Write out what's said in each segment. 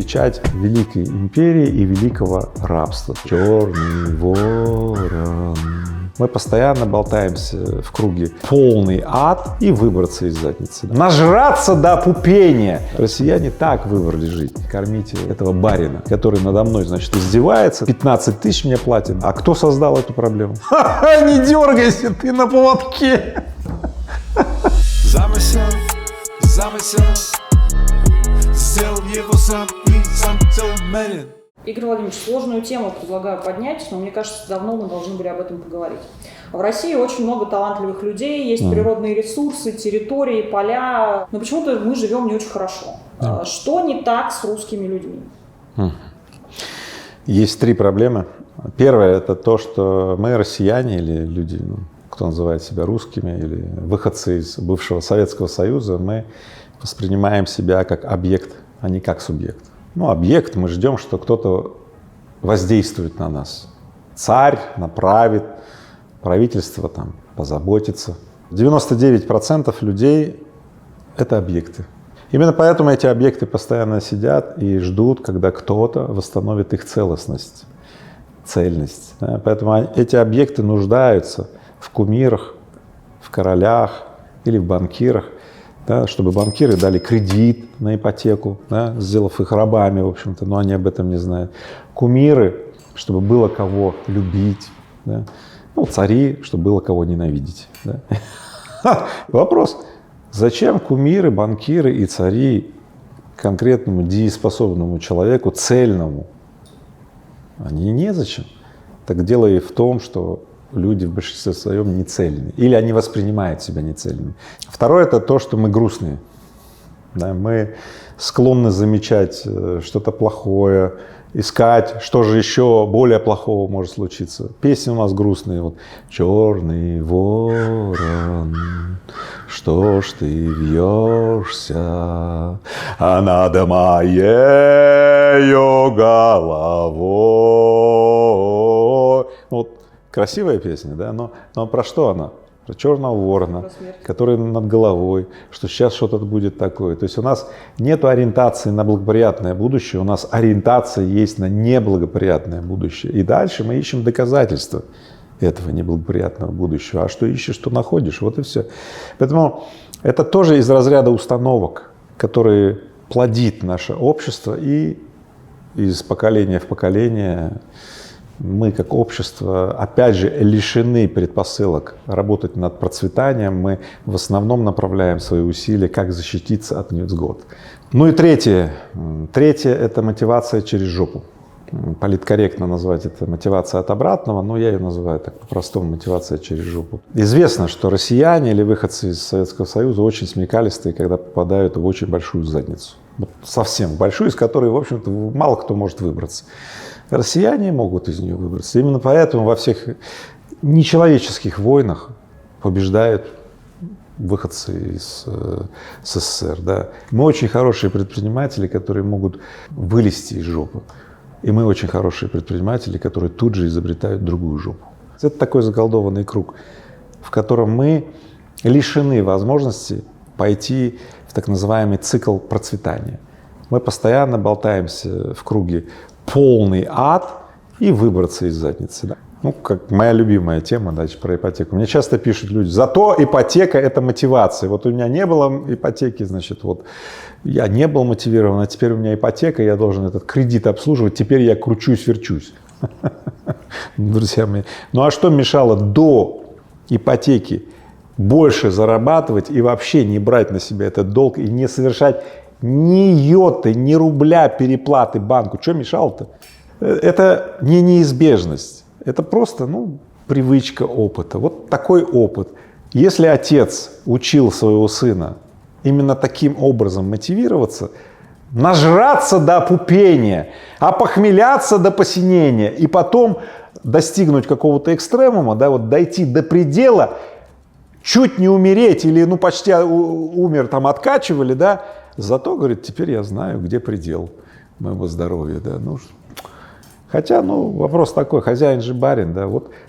печать великой империи и великого рабства. Черный ворон. Мы постоянно болтаемся в круге полный ад и выбраться из задницы. Нажраться до опупения. Россияне так выбрали жить. Кормите этого барина, который надо мной, значит, издевается. 15 тысяч мне платит. А кто создал эту проблему? Ха-ха, не дергайся, ты на поводке. Замысел, сделал его сам и сам целомерен. Игорь Владимирович, сложную тему предлагаю поднять, но мне кажется, давно мы должны были об этом поговорить. В России очень много талантливых людей, есть природные ресурсы, территории, поля, но почему-то мы живем не очень хорошо. Что не так с русскими людьми? Есть три проблемы. Первое – это то, что мы, россияне или люди, кто называет себя русскими, или выходцы из бывшего Советского Союза, мы воспринимаем себя как объект, а не как субъект. Объект, мы ждем, что кто-то воздействует на нас. Царь направит, правительство там позаботится. 99% людей — это объекты. Именно поэтому эти объекты постоянно сидят и ждут, когда кто-то восстановит их целостность, цельность. Поэтому эти объекты нуждаются в кумирах, в королях или в банкирах, чтобы банкиры дали кредит на ипотеку, сделав их рабами, в общем-то, но они об этом не знают. Кумиры, чтобы было кого любить, цари, чтобы было кого ненавидеть. Вопрос, зачем кумиры, банкиры и цари конкретному дееспособному человеку, цельному? Они незачем. Так дело и в том, что люди в большинстве своем не цельные, или они воспринимают себя нецельными. Второе — это то, что мы грустные. Мы склонны замечать что-то плохое, искать, что же еще более плохого может случиться. Песни у нас грустные. Вот. Черный ворон, что ж ты вьешься, а над моею головой. Красивая песня, но про что она? Про черного ворона, который над головой, что сейчас что-то будет такое. То есть у нас нет ориентации на благоприятное будущее, у нас ориентация есть на неблагоприятное будущее. И дальше мы ищем доказательства этого неблагоприятного будущего. А что ищешь, что находишь, вот и все. Поэтому это тоже из разряда установок, которые плодит наше общество, и из поколения в поколение мы, как общество, опять же, лишены предпосылок работать над процветанием. Мы в основном направляем свои усилия, как защититься от невзгод. И третье. Третье — это мотивация через жопу. Политкорректно назвать это мотивация от обратного, но я ее называю так по-простому — мотивация через жопу. Известно, что россияне или выходцы из Советского Союза очень смекалистые, когда попадают в очень большую задницу. Совсем большую, из которой, в общем-то, мало кто может выбраться. Россияне могут из нее выбраться. Именно поэтому во всех нечеловеческих войнах побеждают выходцы из СССР. Мы очень хорошие предприниматели, которые могут вылезти из жопы. И мы очень хорошие предприниматели, которые тут же изобретают другую жопу. Это такой заколдованный круг, в котором мы лишены возможности пойти в так называемый цикл процветания. Мы постоянно болтаемся в круге полный ад и выбраться из задницы. Как моя любимая тема, про ипотеку. Мне часто пишут люди: зато ипотека — это мотивация. Вот у меня не было ипотеки, значит, я не был мотивирован, а теперь у меня ипотека, я должен этот кредит обслуживать, теперь я кручусь-верчусь. Друзья мои, а что мешало до ипотеки больше зарабатывать и вообще не брать на себя этот долг и не совершать ни йоты, ни рубля переплаты банку? Что мешало-то? Это не неизбежность, это просто, привычка опыта. Вот такой опыт. Если отец учил своего сына именно таким образом мотивироваться, нажраться до опупения, опохмеляться до посинения и потом достигнуть какого-то экстремума, дойти до предела, чуть не умереть или почти умер, откачивали, зато, говорит, теперь я знаю, где предел моего здоровья, Хотя, вопрос такой, хозяин же барин,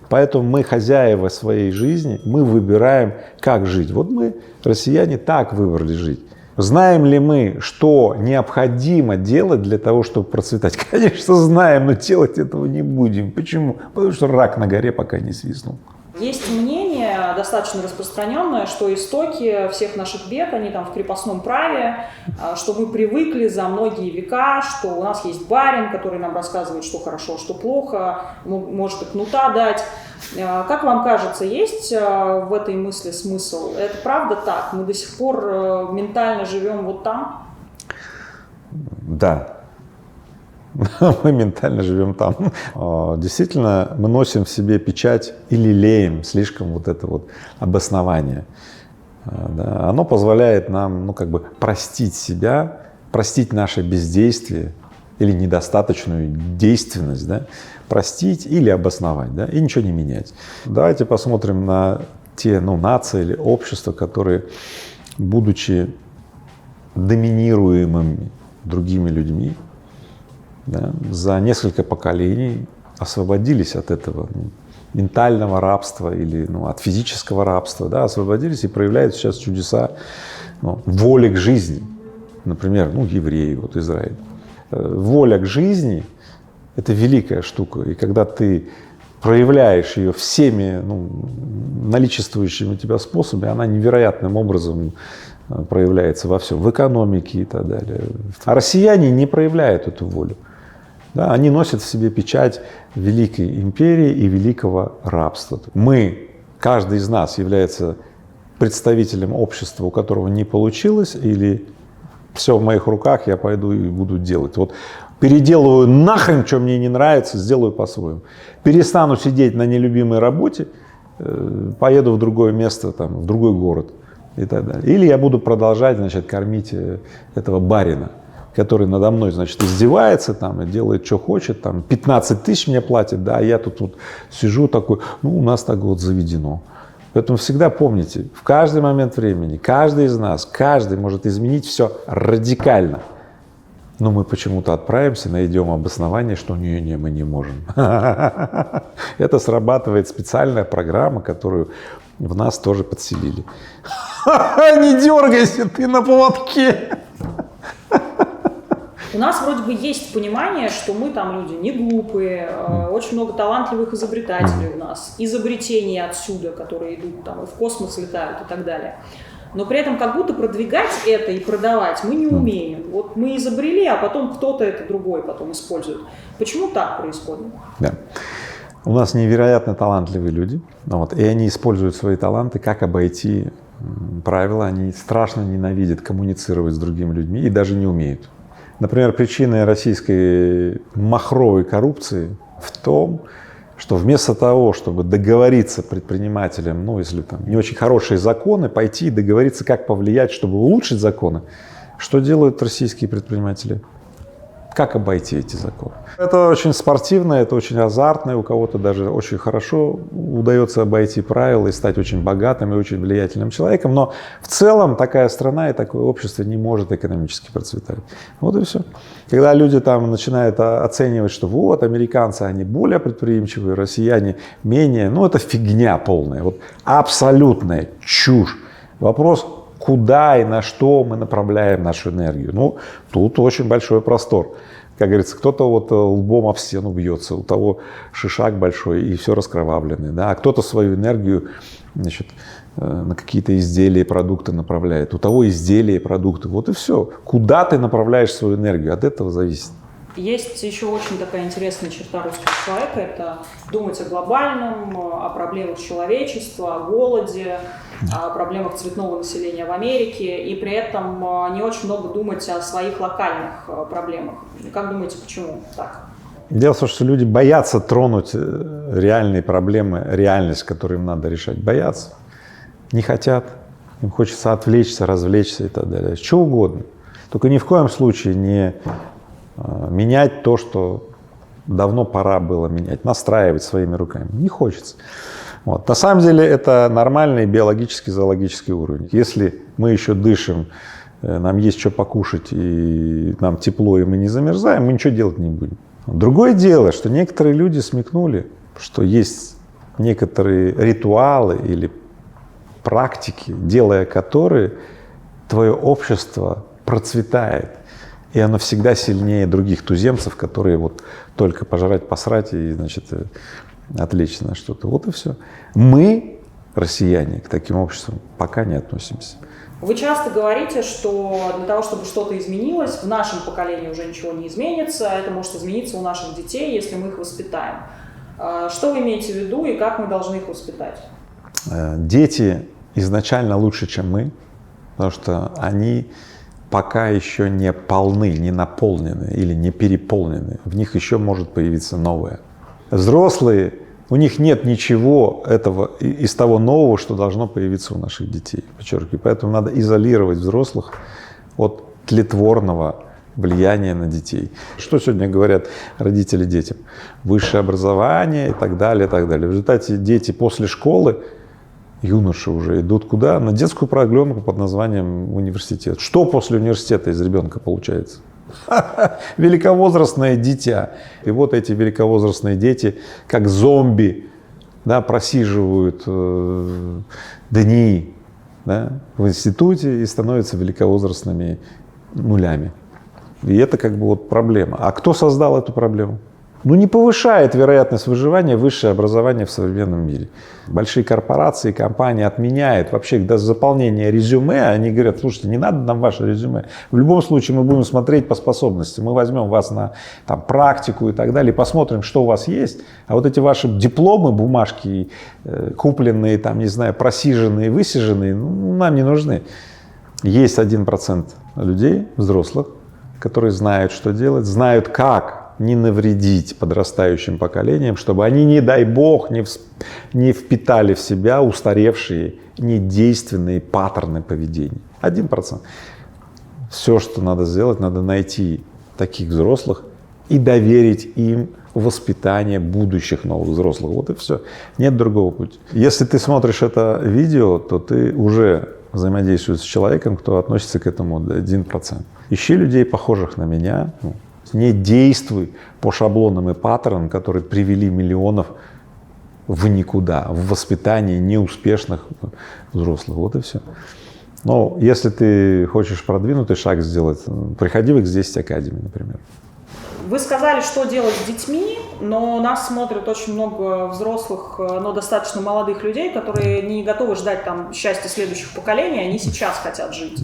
поэтому мы хозяева своей жизни, мы выбираем, как жить. Мы, россияне, так выбрали жить. Знаем ли мы, что необходимо делать для того, чтобы процветать? Конечно, знаем, но делать этого не будем. Почему? Потому что рак на горе пока не свистнул. Есть мнение, достаточно распространенное, что истоки всех наших бед, они там в крепостном праве, что мы привыкли за многие века, что у нас есть барин, который нам рассказывает, что хорошо, что плохо, может и кнута дать. Как вам кажется, есть в этой мысли смысл? Это правда так? Мы до сих пор ментально живем вот там? Да. Мы ментально живем там. Действительно, мы носим в себе печать и лелеем слишком вот это вот обоснование. Да. Оно позволяет нам, ну, как бы простить себя, простить наше бездействие или недостаточную действенность, да, простить или обосновать, да, и ничего не менять. Давайте посмотрим на те, ну, нации или общества, которые, будучи доминируемыми другими людьми, да, за несколько поколений освободились от этого ментального рабства или от физического рабства, да, освободились и проявляют сейчас чудеса воли к жизни. Например, евреи, вот Израиль. Воля к жизни — это великая штука, и когда ты проявляешь ее всеми наличествующими у тебя способами, она невероятным образом проявляется во всем, в экономике и так далее. А россияне не проявляют эту волю. Да, они носят в себе печать великой империи и великого рабства. Мы, каждый из нас является представителем общества, у которого не получилось, или все в моих руках, я пойду и буду делать. Вот переделываю нахрен, что мне не нравится, сделаю по-своему. Перестану сидеть на нелюбимой работе, поеду в другое место, в другой город и так далее. Или я буду продолжать, кормить этого барина, который надо мной, издевается и делает, что хочет, 15 тысяч мне платит, да, а я тут сижу такой, у нас так вот заведено. Поэтому всегда помните, в каждый момент времени, каждый из нас, каждый может изменить все радикально. Но мы почему-то отправимся, найдем обоснование, что не, мы не можем. Это срабатывает специальная программа, которую в нас тоже подселили. Не дергайся, ты на поводке. У нас вроде бы есть понимание, что мы люди не глупые, очень много талантливых изобретателей у нас, изобретения отсюда, которые идут и в космос летают и так далее. Но при этом как будто продвигать это и продавать мы не умеем. Вот мы изобрели, а потом кто-то это другой потом использует. Почему так происходит? Да. У нас невероятно талантливые люди, и они используют свои таланты, как обойти правила. Они страшно ненавидят коммуницировать с другими людьми и даже не умеют. Например, причина российской махровой коррупции в том, что вместо того, чтобы договориться предпринимателям, если не очень хорошие законы, пойти и договориться, как повлиять, чтобы улучшить законы, что делают российские предприниматели? Как обойти эти законы? Это очень спортивно, это очень азартно, и у кого-то даже очень хорошо удается обойти правила и стать очень богатым и очень влиятельным человеком, но в целом такая страна и такое общество не может экономически процветать. Вот и все. Когда люди начинают оценивать, что вот американцы, они более предприимчивые, россияне менее, это фигня полная, абсолютная чушь. Вопрос, куда и на что мы направляем нашу энергию. Тут очень большой простор. Как говорится, кто-то лбом об стену бьется, у того шишак большой и все раскровавленный, да? А кто-то свою энергию на какие-то изделия и продукты направляет, у того изделия и продукты. Вот и все. Куда ты направляешь свою энергию, от этого зависит. Есть еще очень такая интересная черта русского человека – это думать о глобальном, о проблемах человечества, о голоде, о проблемах цветного населения в Америке, и при этом не очень много думать о своих локальных проблемах. Как думаете, почему так? Дело в том, что люди боятся тронуть реальные проблемы, реальность, которую им надо решать. Боятся, не хотят, им хочется отвлечься, развлечься и так далее. Что угодно. Только ни в коем случае не менять то, что давно пора было менять, настраивать своими руками. Не хочется. На самом деле это нормальный биологический, зоологический уровень. Если мы еще дышим, нам есть что покушать, и нам тепло, и мы не замерзаем, мы ничего делать не будем. Другое дело, что некоторые люди смекнули, что есть некоторые ритуалы или практики, делая которые, твое общество процветает. И оно всегда сильнее других туземцев, которые вот только пожрать, посрать и, значит, отвлечься на что-то. Вот и все. Мы, россияне, к таким обществам пока не относимся. Вы часто говорите, что для того, чтобы что-то изменилось, в нашем поколении уже ничего не изменится, это может измениться у наших детей, если мы их воспитаем. Что вы имеете в виду и как мы должны их воспитать? Дети изначально лучше, чем мы, потому что они пока еще не полны, не наполнены или не переполнены. В них еще может появиться новое. Взрослые, у них нет ничего этого из того нового, что должно появиться у наших детей. Подчеркиваю. Поэтому надо изолировать взрослых от тлетворного влияния на детей. Что сегодня говорят родители детям? Высшее образование и так далее, и так далее. В результате дети после школы, юноши уже идут куда? На детскую программу под названием университет. Что после университета из ребенка получается? Великовозрастное дитя. И вот эти великовозрастные дети, как зомби, да, просиживают дни, да, в институте и становятся великовозрастными нулями. И это как бы вот проблема. А кто создал эту проблему? Ну, не повышает вероятность выживания высшее образование в современном мире. Большие корпорации, компании отменяют вообще до заполнения резюме. Они говорят: слушайте, не надо нам ваше резюме. В любом случае мы будем смотреть по способности. Мы возьмем вас на там, практику и так далее, посмотрим, что у вас есть. А вот эти ваши дипломы, бумажки, купленные, там, не знаю, просиженные, высиженные, ну, нам не нужны. Есть 1% людей, взрослых, которые знают, что делать, знают, как не навредить подрастающим поколениям, чтобы они, не дай бог, не впитали в себя устаревшие, недейственные паттерны поведения. 1%. Все, что надо сделать, надо найти таких взрослых и доверить им воспитание будущих новых взрослых. Вот и все. Нет другого пути. Если ты смотришь это видео, то ты уже взаимодействуешь с человеком, кто относится к этому 1%. Ищи людей, похожих на меня. Не действуй по шаблонам и паттернам, которые привели миллионов в никуда, в воспитании неуспешных взрослых. Вот и все. Но если ты хочешь продвинутый шаг сделать, приходи в X10 Academy, например. Вы сказали, что делать с детьми, но нас смотрят очень много взрослых, но достаточно молодых людей, которые не готовы ждать там счастья следующих поколений, они сейчас хотят жить.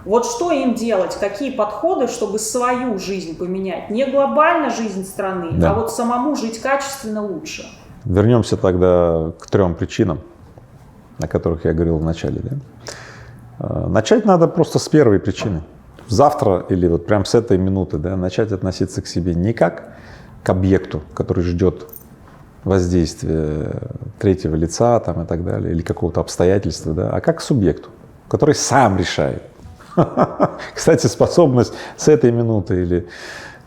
Вот что им делать, какие подходы, чтобы свою жизнь поменять? Не глобально жизнь страны, да, а вот самому жить качественно лучше. Вернемся тогда к 3 причинам, о которых я говорил в начале. Да? Начать надо просто с первой причины. Завтра или вот прям с этой минуты, да, начать относиться к себе не как к объекту, который ждет воздействия третьего лица там, и так далее, или какого-то обстоятельства, да, а как к субъекту, который сам решает. Кстати, способность с этой минуты или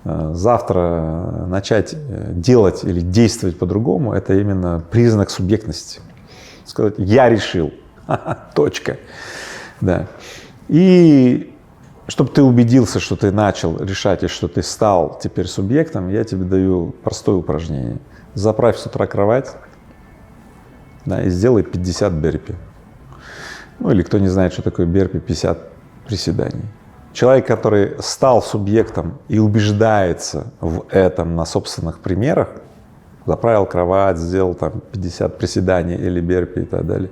завтра начать делать или действовать по-другому — это именно признак субъектности. Сказать: я решил, точка. Да. И чтобы ты убедился, что ты начал решать и что ты стал теперь субъектом, я тебе даю простое упражнение. Заправь с утра кровать, да, и сделай 50 берпи. Ну или кто не знает, что такое берпи, 50 приседаний. Человек, который стал субъектом и убеждается в этом на собственных примерах, заправил кровать, сделал там 50 приседаний или берпи и так далее,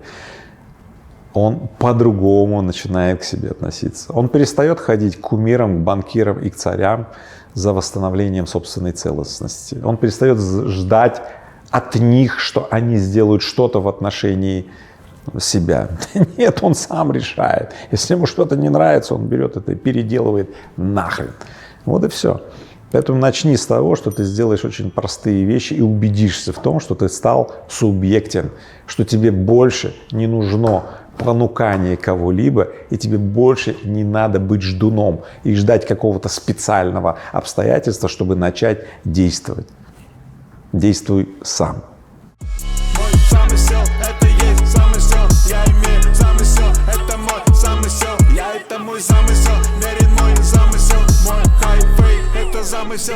он по-другому начинает к себе относиться. Он перестает ходить к кумирам, к банкирам и к царям за восстановлением собственной целостности. Он перестает ждать от них, что они сделают что-то в отношении себя. Нет, он сам решает. Если ему что-то не нравится, он берет это и переделывает нахрен. Вот и все. Поэтому начни с того, что ты сделаешь очень простые вещи и убедишься в том, что ты стал субъектен, что тебе больше не нужно понукание кого-либо, и тебе больше не надо быть ждуном и ждать какого-то специального обстоятельства, чтобы начать действовать. Действуй сам. Мой замысел — это есть замысел. Я имею замысел, это мой замысел. Я — это мой замысел, верен мой замысел. Мой хайвей — это замысел.